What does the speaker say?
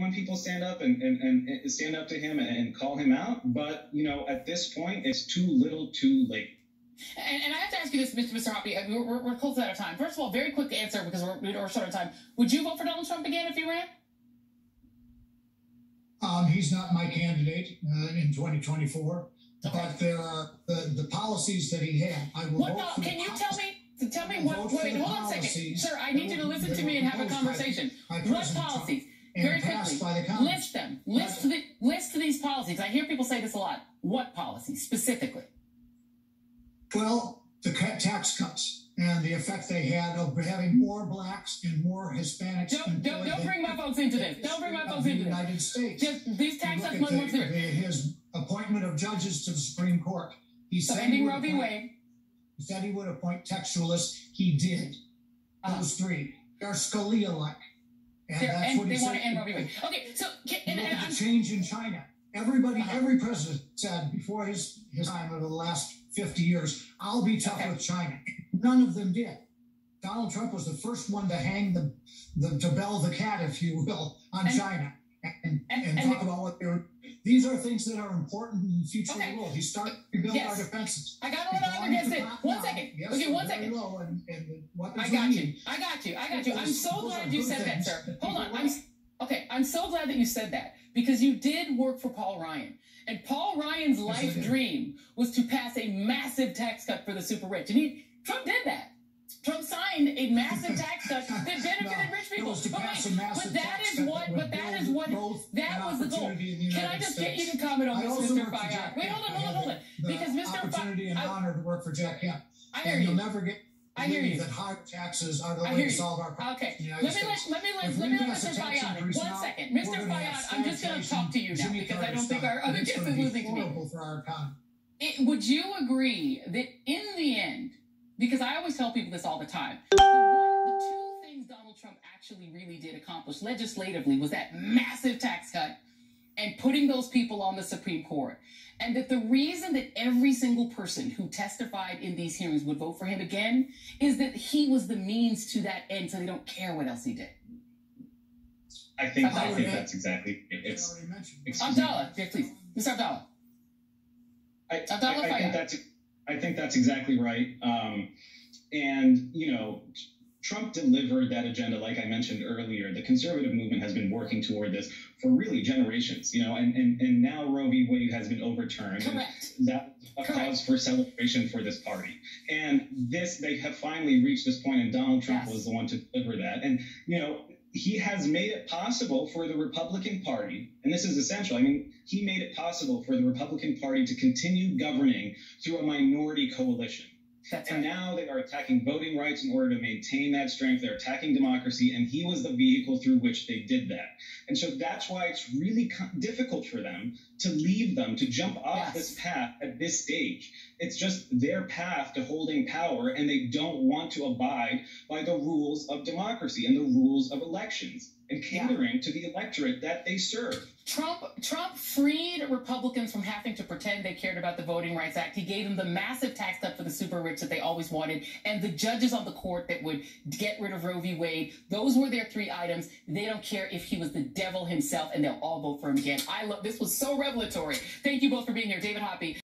when people stand up and stand up to him and call him out. But, you know, at this point, it's too little too late. And I have to ask you this, Mr. Hoppy. We're close out of time. First of all, very quick answer because we're short of time. Would you vote for Donald Trump again if he ran? He's not my candidate in 2024. Okay. But there are the policies that he had. I will vote for Can you tell me what? Wait, hold on a second, sir. I need you to listen to me and have a conversation. What policies? Very quickly, list them. List these policies. I hear people say this a lot. What policies specifically? Well, the tax cuts and the effect they had of having more blacks and more Hispanics. Don't bring my folks into this. Don't bring my folks into this. United States. These tax cuts much more serious. His appointment of judges to the Supreme Court. He said ending Roe v. Wade. He said he would appoint textualists. He did. Those three. They're Scalia-like. And that's what he said. They want to end Roe v. Wade. Okay, so the change in China. Every president said before his time over the last 50 years, I'll be tough with China. None of them did. Donald Trump was the first one to hang to bell the cat, if you will, on China and talk about what they're. These are things that are important in the future of the world. He started to build our defenses. I got a little other guess in. 1 second. Yes, okay, 1 second. I got you. I'm so glad you said that, sir. Hold on. I'm so glad that you said that because you did work for Paul Ryan. And Paul Ryan's life dream was to pass a massive tax cut for the super rich. And Trump did that. Trump signed a massive tax cut that benefited rich people. But that was the goal. Can I just get you to comment on this, Mr. Fayad? Wait, hold on. Because Mr. Opportunity and honor to work for Jack Kemp. I hear you. You'll never get. I hear you. That higher taxes are the way to solve our problems. Okay. Let me let Mr. Fayad. 1 second. Mr. Fayad, I'm just going to talk to you now because I don't think our other guest is listening to me. For our economy. Would you agree that in the end, because I always tell people this all the time, the two things Donald Trump actually really did accomplish legislatively was that massive tax cut and putting those people on the Supreme Court. And that the reason that every single person who testified in these hearings would vote for him again is that he was the means to that end, so they don't care what else he did. I think that's exactly it. Abdallah, yes, please. Mr. Abdallah. I think that's exactly right. And, you know, Trump delivered that agenda, like I mentioned earlier. The conservative movement has been working toward this for really generations, you know, and now Roe v. Wade has been overturned. Correct. And that's a cause for celebration for this party. And they have finally reached this point, and Donald Trump was the one to deliver that. And, you know, he has made it possible for the Republican Party, and this is essential. I mean, he made it possible for the Republican Party to continue governing through a minority coalition. And now they are attacking voting rights in order to maintain that strength. They're attacking democracy, and he was the vehicle through which they did that. And so that's why it's really difficult for them to leave them, to jump off this path at this stage. It's just their path to holding power, and they don't want to abide by the rules of democracy and the rules of elections and catering to the electorate that they serve. Trump freed Republicans from having to pretend they cared about the Voting Rights Act. He gave them the massive tax cut for the super rich that they always wanted, and the judges on the court that would get rid of Roe v. Wade. Those were their three items. They don't care if he was the devil himself, and they'll all vote for him again. This was so revelatory. Thank you both for being here. David Hoppy.